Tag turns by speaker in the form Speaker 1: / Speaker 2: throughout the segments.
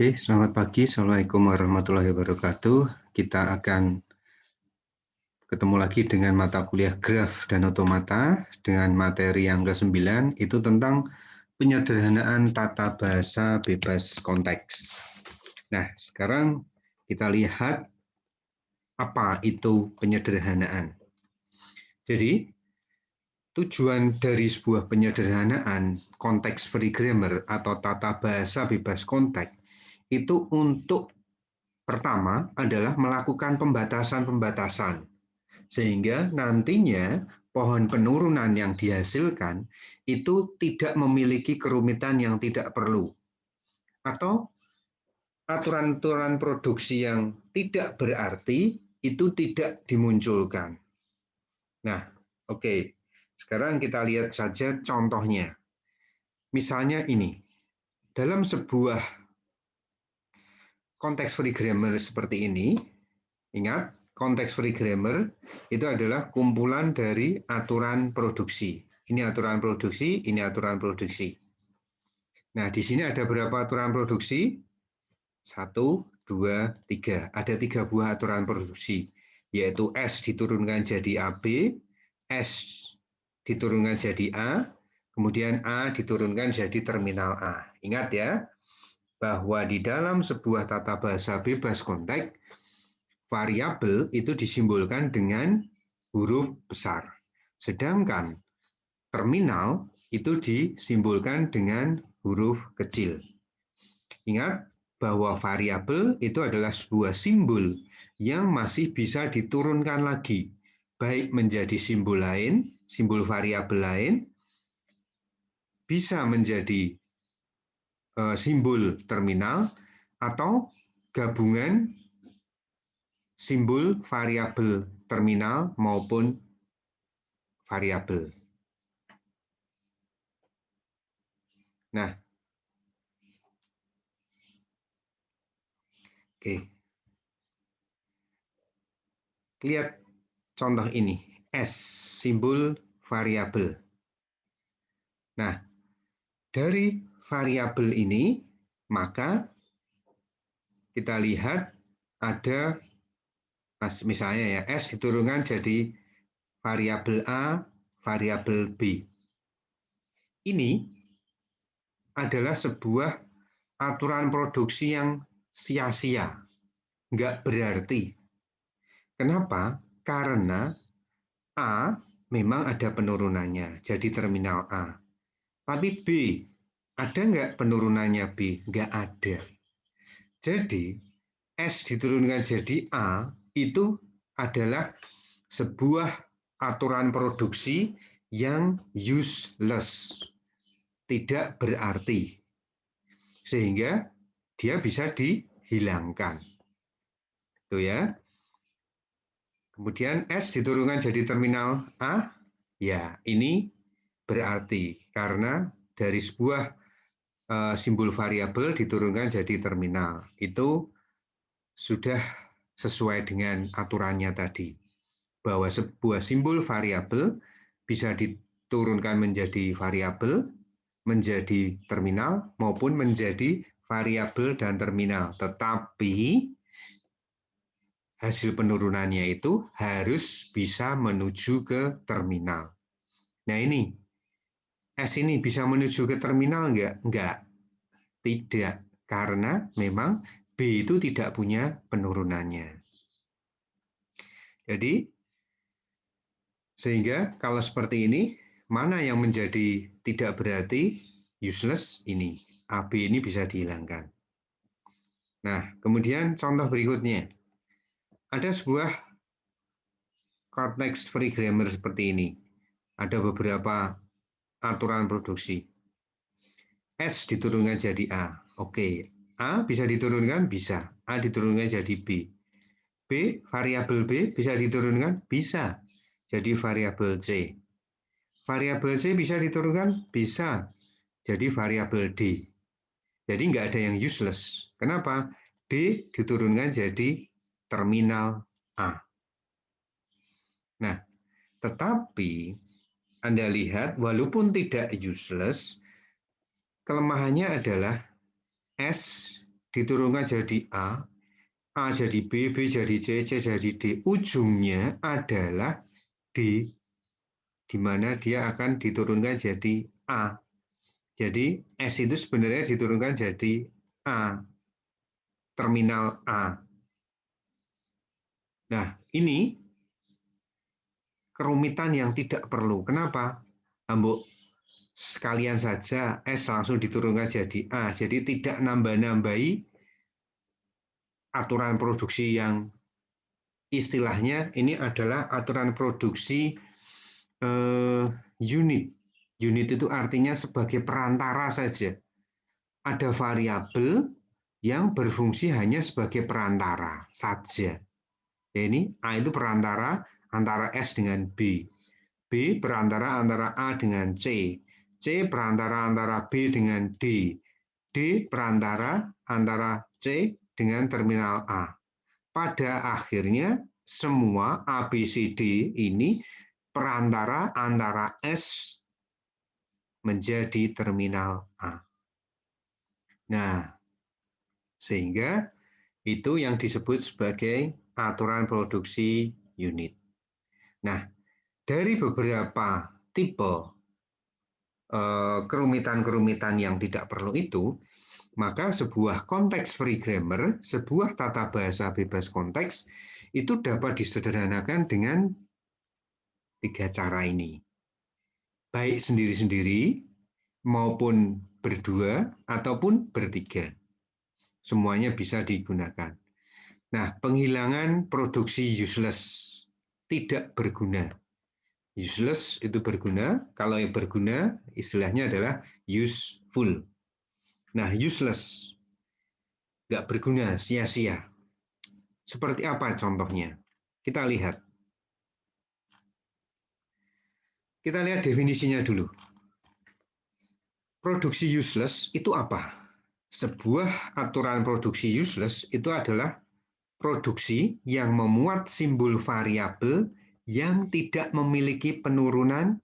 Speaker 1: Oke, selamat pagi. Assalamualaikum warahmatullahi wabarakatuh. Kita akan ketemu lagi dengan mata kuliah graf dan otomata dengan materi yang ke-9, itu tentang penyederhanaan tata bahasa bebas konteks. Nah, sekarang kita lihat apa itu penyederhanaan. Jadi, tujuan dari sebuah penyederhanaan konteks free grammar atau tata bahasa bebas konteks itu untuk pertama adalah melakukan pembatasan-pembatasan, sehingga nantinya pohon penurunan yang dihasilkan itu tidak memiliki kerumitan yang tidak perlu, atau aturan-aturan produksi yang tidak berarti itu tidak dimunculkan. Nah, oke. Sekarang kita lihat saja contohnya. Misalnya ini, dalam sebuah konteks free grammar seperti ini, ingat, konteks free grammar itu adalah kumpulan dari aturan produksi. Ini aturan produksi, ini aturan produksi. Nah, di sini ada berapa aturan produksi? 1, 2, 3. Ada 3 buah aturan produksi, yaitu S diturunkan jadi AB, S diturunkan jadi A, kemudian A diturunkan jadi terminal A. Ingat ya, bahwa di dalam sebuah tata bahasa bebas konteks, variabel itu disimbolkan dengan huruf besar. Sedangkan terminal itu disimbolkan dengan huruf kecil. Ingat bahwa variabel itu adalah sebuah simbol yang masih bisa diturunkan lagi, baik menjadi simbol lain, simbol variabel lain, bisa menjadi simbol terminal, atau gabungan simbol variabel terminal maupun variabel. Nah, oke. Lihat contoh ini, S, simbol variabel. Nah, dari variabel ini, maka kita lihat ada, misalnya ya, S diturunkan jadi variabel A, variabel B. Ini adalah sebuah aturan produksi yang sia-sia, nggak berarti. Kenapa? Karena A memang ada penurunannya, jadi terminal A. Tapi B, ada nggak penurunannya B? Nggak ada. Jadi, S diturunkan jadi A, itu adalah sebuah aturan produksi yang useless, tidak berarti. Sehingga dia bisa dihilangkan. Itu ya. Kemudian S diturunkan jadi terminal A, ya ini berarti karena dari sebuah simbol variabel diturunkan jadi terminal. Itu sudah sesuai dengan aturannya tadi, bahwa sebuah simbol variabel bisa diturunkan menjadi variabel, menjadi terminal, maupun menjadi variabel dan terminal. Tetapi hasil penurunannya itu harus bisa menuju ke terminal. Nah ini, S ini bisa menuju ke terminal enggak? Enggak, tidak. Karena memang B itu tidak punya penurunannya. Jadi, sehingga kalau seperti ini, mana yang menjadi tidak berarti, useless ini. AB ini bisa dihilangkan. Nah, kemudian contoh berikutnya. Ada sebuah konteks free grammar seperti ini. Ada beberapa aturan produksi. S diturunkan jadi A. Oke, A bisa diturunkan? Bisa. A diturunkan jadi B. B, variabel B bisa diturunkan? Bisa. Jadi variabel C. Variabel C bisa diturunkan? Bisa. Jadi variabel D. Jadi nggak ada yang useless. Kenapa? D diturunkan jadi terminal A. Nah, tetapi Anda lihat walaupun tidak useless, kelemahannya adalah S diturunkan jadi A jadi B, B jadi C, C jadi D. Ujungnya adalah D, di mana dia akan diturunkan jadi A. Jadi S itu sebenarnya diturunkan jadi A, terminal A. Nah, ini kerumitan yang tidak perlu. Kenapa? Ambuk sekalian saja S langsung diturunkan jadi A. Jadi tidak nambah-nambahi aturan produksi yang istilahnya ini adalah aturan produksi unit. Unit itu artinya sebagai perantara saja. Ada variabel yang berfungsi hanya sebagai perantara saja. Ya, ini A itu perantara antara S dengan B. B perantara antara A dengan C. C perantara antara B dengan D. D perantara antara C dengan terminal A. Pada akhirnya semua A, B, C, D ini perantara antara S menjadi terminal A. Nah, sehingga itu yang disebut sebagai aturan produksi unit. Nah, dari beberapa tipe kerumitan-kerumitan yang tidak perlu itu, maka sebuah konteks free grammar, sebuah tata bahasa bebas konteks, itu dapat disederhanakan dengan 3 cara ini. Baik sendiri-sendiri, maupun berdua, ataupun bertiga. Semuanya bisa digunakan. Nah, penghilangan produksi useless, tidak berguna. Useless itu berguna, kalau yang berguna istilahnya adalah useful. Nah, useless, nggak berguna, sia-sia. Seperti apa contohnya? Kita lihat. Kita lihat definisinya dulu. Produksi useless itu apa? Sebuah aturan produksi useless itu adalah produksi yang memuat simbol variabel yang tidak memiliki penurunan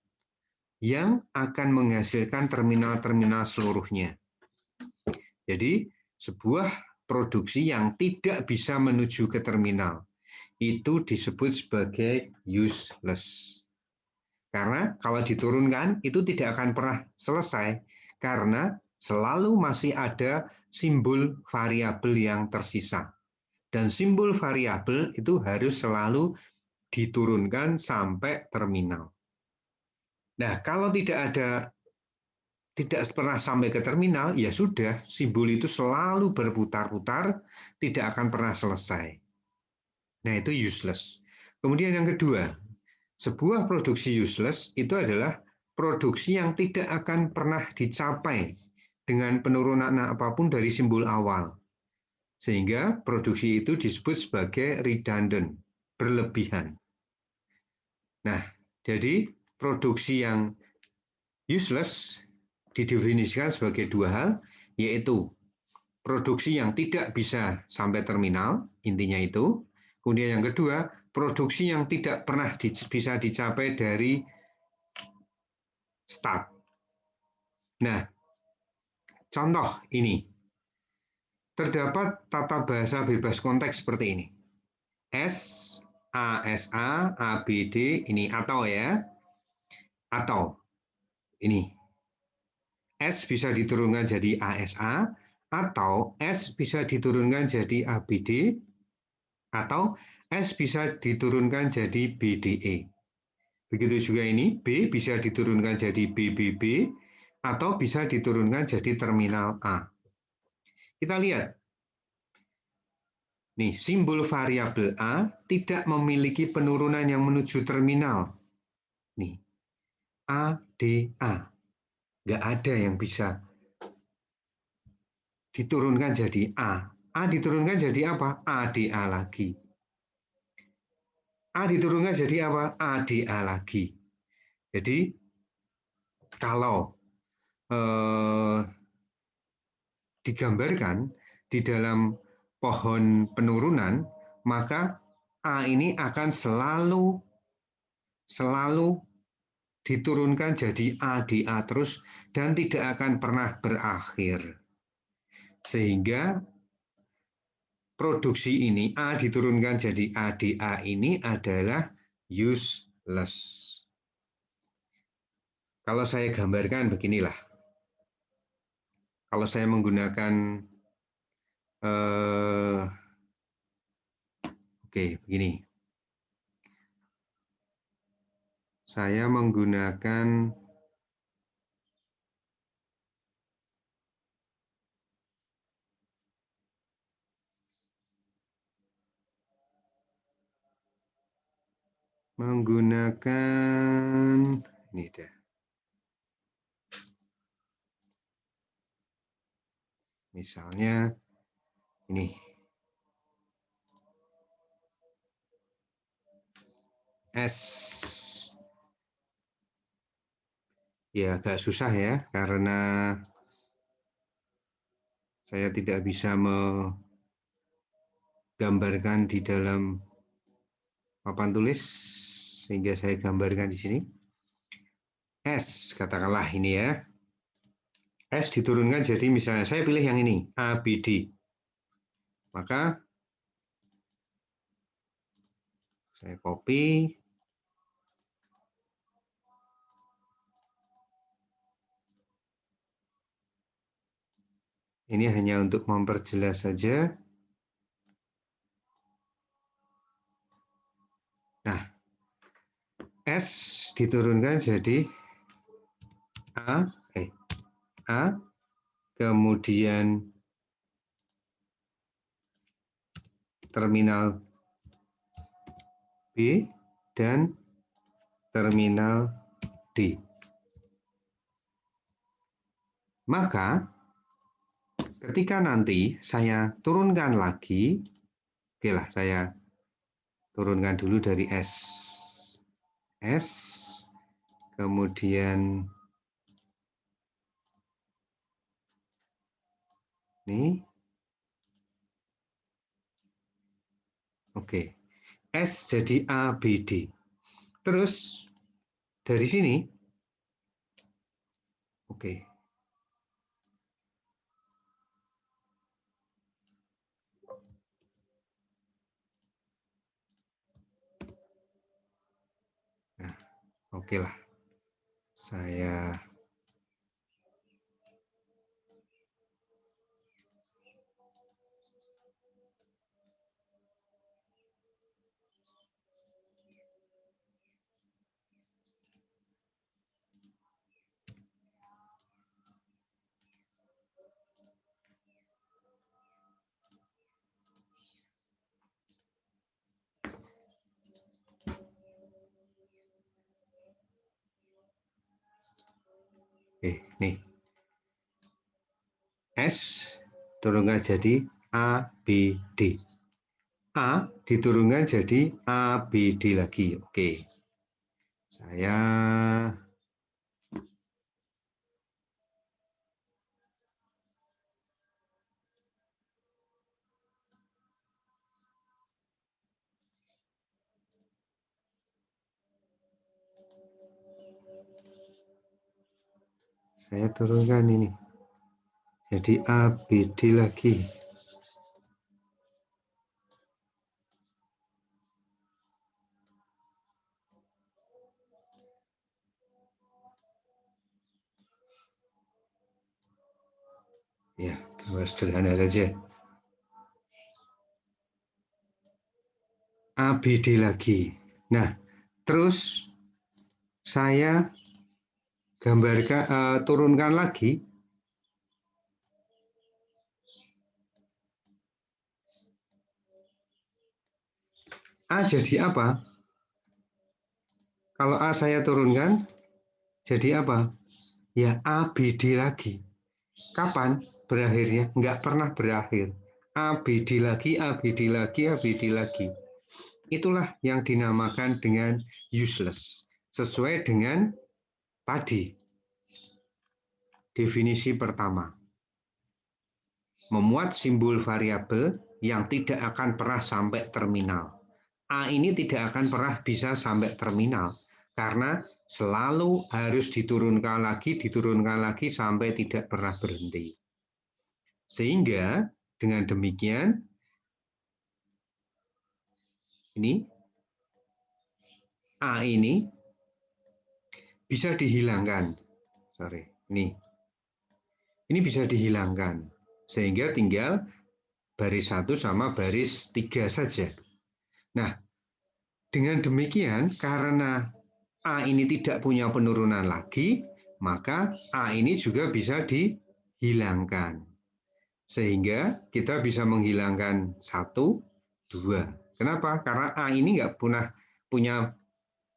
Speaker 1: yang akan menghasilkan terminal-terminal seluruhnya. Jadi, sebuah produksi yang tidak bisa menuju ke terminal itu disebut sebagai useless. Karena kalau diturunkan itu tidak akan pernah selesai karena selalu masih ada simbol variabel yang tersisa. Dan simbol variabel itu harus selalu diturunkan sampai terminal. Nah, kalau tidak pernah sampai ke terminal, ya sudah, simbol itu selalu berputar-putar, tidak akan pernah selesai. Nah, itu useless. Kemudian yang kedua, sebuah produksi useless itu adalah produksi yang tidak akan pernah dicapai dengan penurunan apapun dari simbol awal. Sehingga produksi itu disebut sebagai redundant, berlebihan. Nah, jadi produksi yang useless didefinisikan sebagai 2 hal, yaitu produksi yang tidak bisa sampai terminal, intinya itu. Kemudian yang kedua, produksi yang tidak pernah bisa dicapai dari start. Nah, contoh ini. Terdapat tata bahasa bebas konteks seperti ini. S, A, SA, A, B, D, ini atau ya. Atau ini. S bisa diturunkan jadi ASA, atau S bisa diturunkan jadi ABD, atau S bisa diturunkan jadi BDE. Begitu juga ini, B bisa diturunkan jadi BBB, atau bisa diturunkan jadi terminal A. Kita lihat. Nih, simbol variabel A tidak memiliki penurunan yang menuju terminal. Nih, A, D, A. Nggak ada yang bisa diturunkan jadi A. A diturunkan jadi apa? ADA lagi. A diturunkan jadi apa? ADA lagi. Jadi, kalau digambarkan di dalam pohon penurunan, maka A ini akan selalu diturunkan jadi ADA terus dan tidak akan pernah berakhir. Sehingga produksi ini, A diturunkan jadi ADA ini adalah useless. Kalau saya gambarkan beginilah. Kalau saya menggunakan oke, begini. Saya menggunakan ini deh. Misalnya ini. S. Ya agak susah ya karena saya tidak bisa menggambarkan di dalam papan tulis sehingga saya gambarkan di sini. S katakanlah ini ya. S diturunkan jadi misalnya saya pilih yang ini, ABD. Maka saya copy. Ini hanya untuk memperjelas saja. Nah, S diturunkan jadi A, kemudian terminal B dan terminal D. Maka ketika nanti saya turunkan lagi, oke lah saya turunkan dulu dari S, kemudian ini, oke, S jadi ABD. Terus dari sini, oke. Nah, oke lah. Saya nih. S turunkan jadi ABD. A diturunkan jadi ABD lagi. Oke. Saya turunkan ini. Jadi ABD lagi. Ya, gambar sederhana saja. ABD lagi. Nah, terus saya gambarkan, turunkan lagi. A jadi apa? Kalau A saya turunkan, jadi apa? Ya ABD lagi. Kapan berakhirnya? Nggak pernah berakhir. ABD lagi, ABD lagi, ABD lagi. Itulah yang dinamakan dengan useless. Sesuai dengan tadi. Definisi pertama. Memuat simbol variabel yang tidak akan pernah sampai terminal. A ini tidak akan pernah bisa sampai terminal. Karena selalu harus diturunkan lagi sampai tidak pernah berhenti. Sehingga dengan demikian ini, A ini bisa dihilangkan. Sorry, ini bisa dihilangkan. Sehingga tinggal baris 1 sama baris 3 saja. Nah, dengan demikian, karena A ini tidak punya penurunan lagi, maka A ini juga bisa dihilangkan. Sehingga kita bisa menghilangkan 1, 2. Kenapa? Karena A ini nggak punya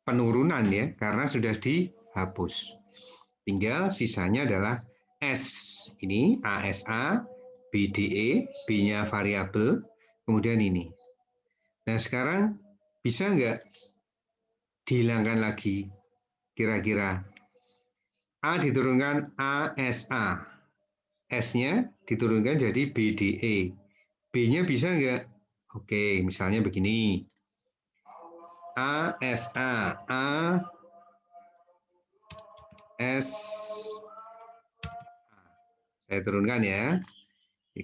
Speaker 1: penurunan ya, karena sudah dihapus. Tinggal sisanya adalah S. Ini ASA, BDE, B-nya variabel, kemudian ini. Nah sekarang bisa nggak dihilangkan lagi? Kira-kira A diturunkan ASA, S-nya diturunkan jadi BDE, B-nya bisa nggak? Oke, misalnya begini. ASA, A, S, saya turunkan ya,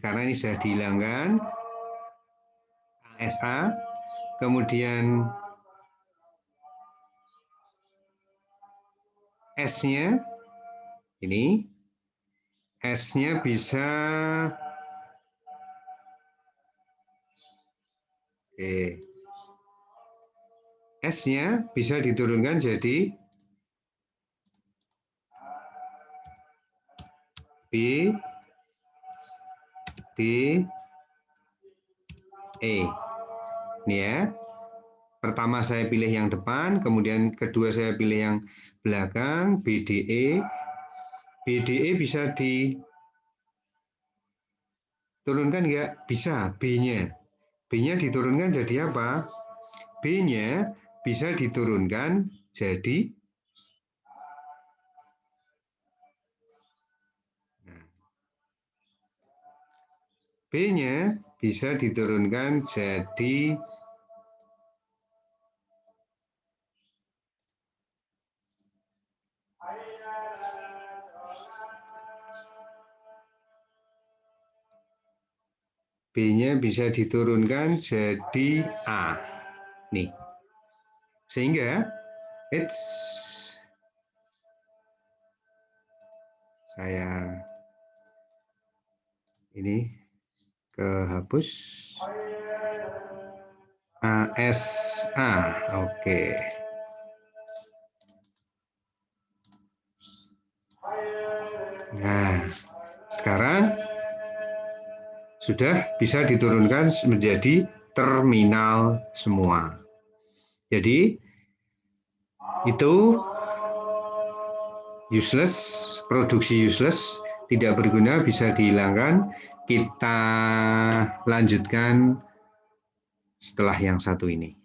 Speaker 1: karena ini sudah dihilangkan. ASA, kemudian S-nya, ini, S-nya bisa, S-nya bisa diturunkan jadi B, D, E. Ini ya. Pertama saya pilih yang depan, kemudian kedua saya pilih yang belakang, BDE. BDE bisa diturunkan nggak? Bisa, B-nya. B-nya diturunkan jadi apa? B-nya bisa diturunkan jadi B-nya bisa diturunkan jadi B-nya bisa diturunkan jadi A. Nih. Sehingga saya ini kehapus ASA. Oke. Nah, sekarang sudah bisa diturunkan menjadi terminal semua. Jadi itu useless, produksi useless, tidak berguna, bisa dihilangkan. Kita lanjutkan setelah yang satu ini.